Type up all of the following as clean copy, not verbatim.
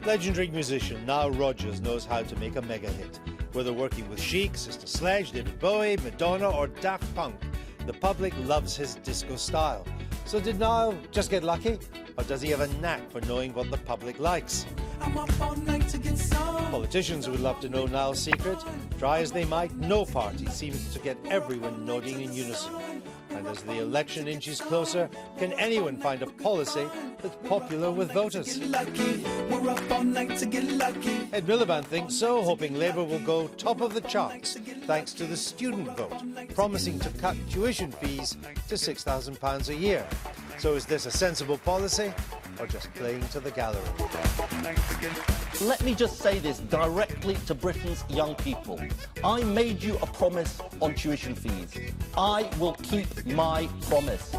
Legendary musician Nile Rodgers knows how to make a mega hit. Whether working with Chic, Sister Sledge, David Bowie, Madonna or Daft Punk, the public loves his disco style. So did Nile just get lucky? Or does he have a knack for knowing what the public likes? Politicians would love to know Nile's secret. Try as they might, no party seems to get everyone nodding in unison. And as the election inches closer, can anyone find a policy that's popular with voters? Ed Miliband thinks so, hoping Labour will go top of the charts thanks to the student vote, promising to cut tuition fees to £6,000 a year. So is this a sensible policy or just playing to the gallery? Let me just say this directly to Britain's young people. I made you a promise on tuition fees. I will keep my promise.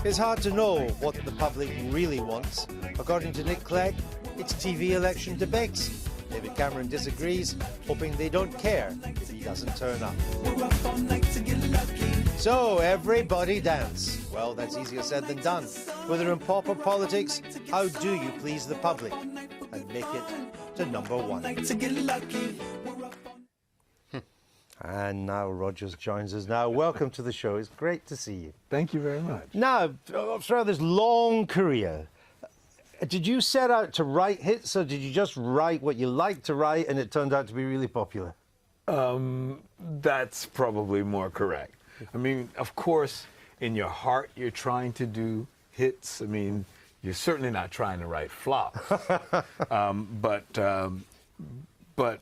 It's hard to know what the public really wants. According to Nick Clegg, it's TV election debates. David Cameron disagrees, hoping they don't care if he doesn't turn up. So, everybody dance. Well, that's easier said than done. Whether in pop or politics, how do you please the public and make it to number one? And Nile Rodgers joins us now. Welcome to the show. It's great to see you. Thank you very much. Now, throughout this long career, did you set out to write hits, or did you just write what you liked to write and it turned out to be really popular? That's probably more correct. I mean, of course, in your heart, you're trying to do hits. I mean, you're certainly not trying to write flops. But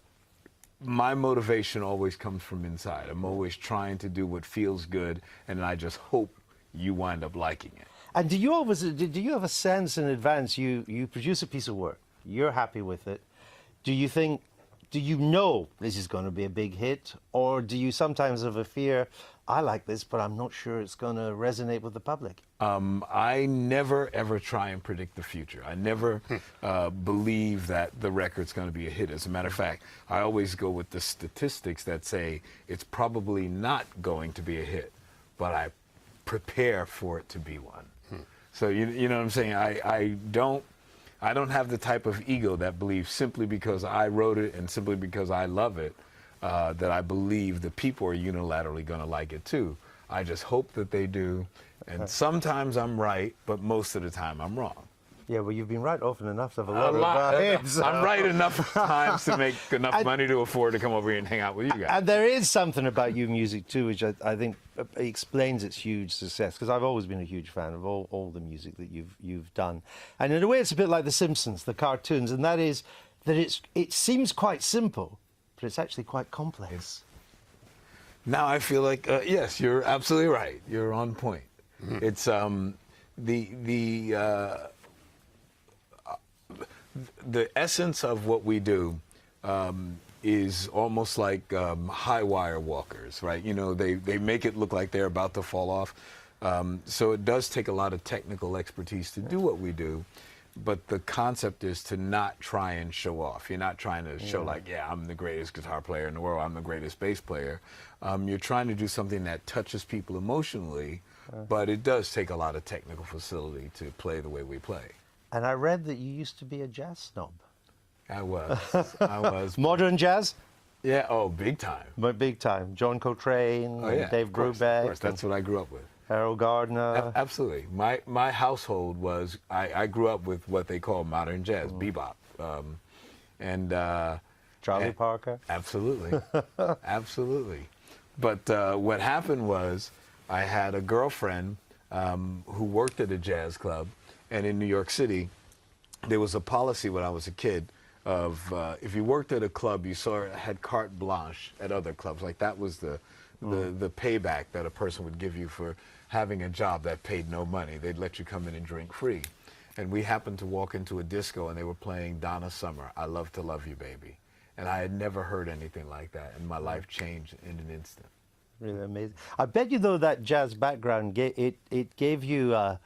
my motivation always comes from inside. I'm always trying to do what feels good, and I just hope you wind up liking it. And do you have a sense in advance, you produce a piece of work, you're happy with it, do you know this is going to be a big hit, or do you sometimes have a fear, I like this, but I'm not sure it's going to resonate with the public? I never, ever try and predict the future. I never believe that the record's going to be a hit. As a matter of fact, I always go with the statistics that say it's probably not going to be a hit, but I prepare for it to be one. So you know what I'm saying? I don't have the type of ego that believes simply because I wrote it and simply because I love it, that I believe the people are unilaterally going to like it too. I just hope that they do. And sometimes I'm right, but most of the time I'm wrong. Yeah, well, you've been right often enough to have a lot of hits. I'm right enough times to make enough money to afford to come over here and hang out with you guys. And there is something about your music too, which I think explains its huge success, because I've always been a huge fan of all the music that you've done. And in a way, it's a bit like The Simpsons, the cartoons, and that is that it seems quite simple, but it's actually quite complex. Now I feel like, yes, you're absolutely right. You're on point. It's the essence of what we do is almost like high wire walkers, right? You know, they make it look like they're about to fall off. So it does take a lot of technical expertise to do what we do. But the concept is to not try and show off. You're not trying to show like, yeah, I'm the greatest guitar player in the world, I'm the greatest bass player. You're trying to do something that touches people emotionally, but it does take a lot of technical facility to play the way we play. And I read that you used to be a jazz snob. I was. Modern jazz? Yeah, oh, big time. But big time. John Coltrane, Dave Brubeck. Of course, that's what I grew up with. Harold Gardner. Absolutely. My household was, I grew up with what they call modern jazz, bebop. Charlie Parker. Absolutely. Absolutely. But what happened was I had a girlfriend who worked at a jazz club, and in New York City, there was a policy when I was a kid of if you worked at a club, you had carte blanche at other clubs. Like that was the payback that a person would give you for having a job that paid no money. They'd let you come in and drink free. And we happened to walk into a disco and they were playing Donna Summer, I Love to Love You, Baby. And I had never heard anything like that, and my life changed in an instant. Really amazing. I bet you, though, that jazz background, it gave you a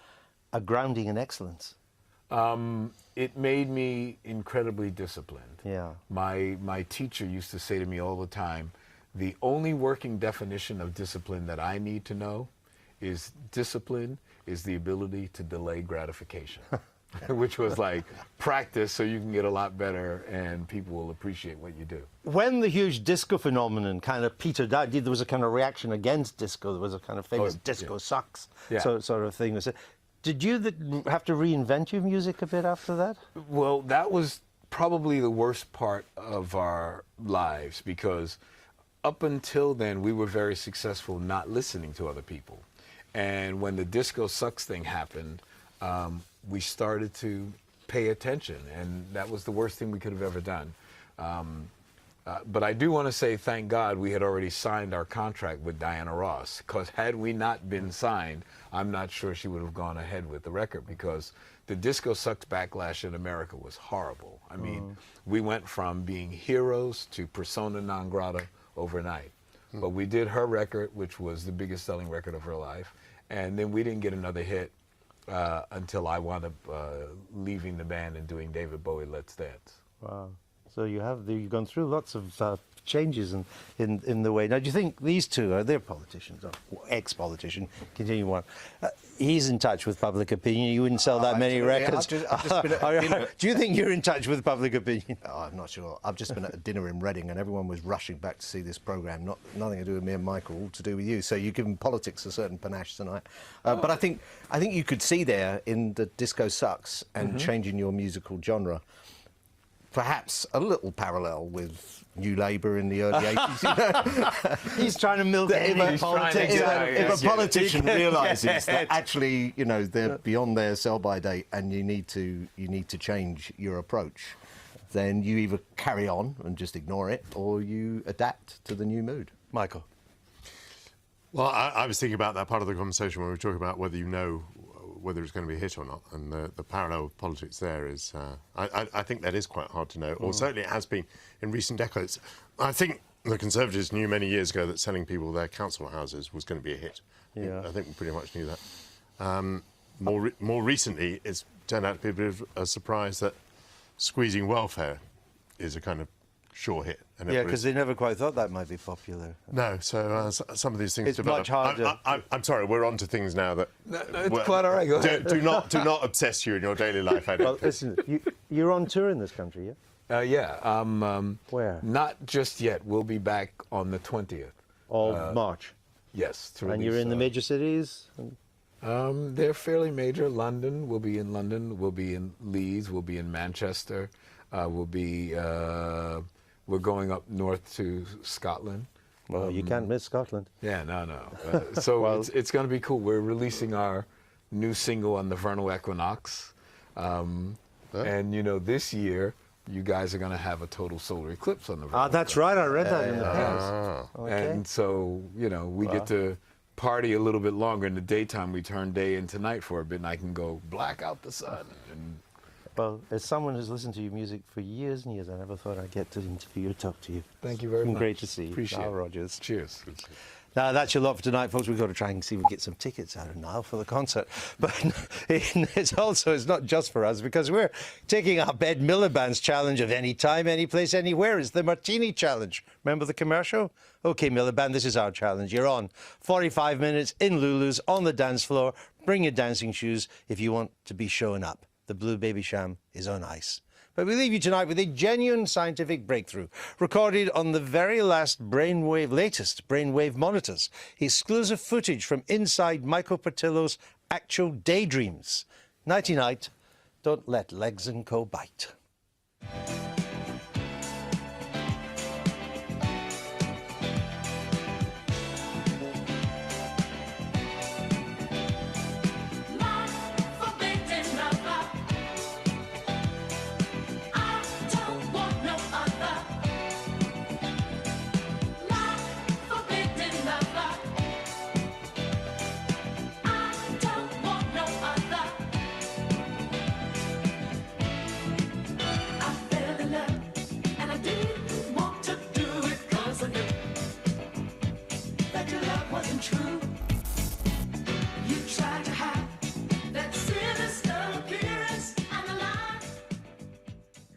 grounding in excellence. It made me incredibly disciplined. Yeah. My teacher used to say to me all the time, the only working definition of discipline that I need to know is discipline is the ability to delay gratification. which was like practice so you can get a lot better and people will appreciate what you do. When the huge disco phenomenon kind of petered out, there was a kind of reaction against disco. There was a kind of famous disco sucks sort of thing. Did you have to reinvent your music a bit after that? Well, that was probably the worst part of our lives, because up until then we were very successful not listening to other people. And when the disco sucks thing happened, we started to pay attention, and that was the worst thing we could have ever done. But I do want to say, thank God we had already signed our contract with Diana Ross, because had we not been signed, I'm not sure she would have gone ahead with the record, because the disco sucks backlash in America was horrible. I mean, we went from being heroes to persona non grata overnight. But we did her record, which was the biggest selling record of her life, and then we didn't get another hit until I wound up leaving the band and doing David Bowie Let's Dance. Wow. So you've gone through lots of changes in the way. Now, do you think these two, they're politicians, or ex-politician, continue on, he's in touch with public opinion? You wouldn't sell that many records. I've just been at a dinner. Do you think you're in touch with public opinion? Oh, I'm not sure. I've just been at a dinner in Reading and everyone was rushing back to see this programme. Nothing to do with me and Michael, all to do with you. So you've given politics a certain panache tonight. But I think you could see there in the Disco Sucks and changing your musical genre, perhaps a little parallel with New Labour in the early 80s. He's trying to milk it in politics. If a politician realises that actually, they're beyond their sell-by date and you need to change your approach, then you either carry on and just ignore it, or you adapt to the new mood. Michael. Well, I was thinking about that part of the conversation when we were talking about whether you know whether it's going to be a hit or not, and the parallel with politics there is, I think that is quite hard to know, or certainly it has been in recent decades. I think the Conservatives knew many years ago that selling people their council houses was going to be a hit. Yeah. I think we pretty much knew that. More recently, it's turned out to be a bit of a surprise that squeezing welfare is a kind of sure hit. And Yeah, because they never quite thought that might be popular. No, so some of these things It's develop. much harder. I'm sorry, we're on to things now that... No, it's quite all right, go ahead. Do not obsess you in your daily life, I don't Well, think. listen, you're on tour in this country, yeah? Yeah. Where? Not just yet. We'll be back on the 20th. Of March. Yes. To And you're release, in the major cities? they're fairly major. London, we'll be in London. We'll be in Leeds. We'll be in Manchester. We're going up north to Scotland. Well, you can't miss Scotland. Yeah, no. So it's going to be cool. We're releasing our new single on the vernal equinox. And, this year, you guys are going to have a total solar eclipse on the vernal That's equinox. right. I read that in the past. Okay. And so, we get to party a little bit longer. In the daytime, we turn day into night for a bit, and I can go black out the sun. And Well, as someone who's listened to your music for years and years, I never thought I'd get to interview you or talk to you. thank you very much. Great to see you. Appreciate Nile it. Rodgers. Cheers. Now, that's your lot for tonight, folks. We've got to try and see if we get some tickets out of Nile for the concert. But it's not just for us, because we're taking up Ed Miliband's challenge of any time, any place, anywhere. It's the Martini Challenge. Remember the commercial? OK, Miliband, this is our challenge. You're on. 45 minutes in Lulu's, on the dance floor. Bring your dancing shoes if you want to be showing up. The Blue Baby Sham is on ice. But we leave you tonight with a genuine scientific breakthrough recorded on the very latest brainwave monitors. Exclusive footage from inside Michael Portillo's actual daydreams. Nighty-night. Don't let legs and co bite.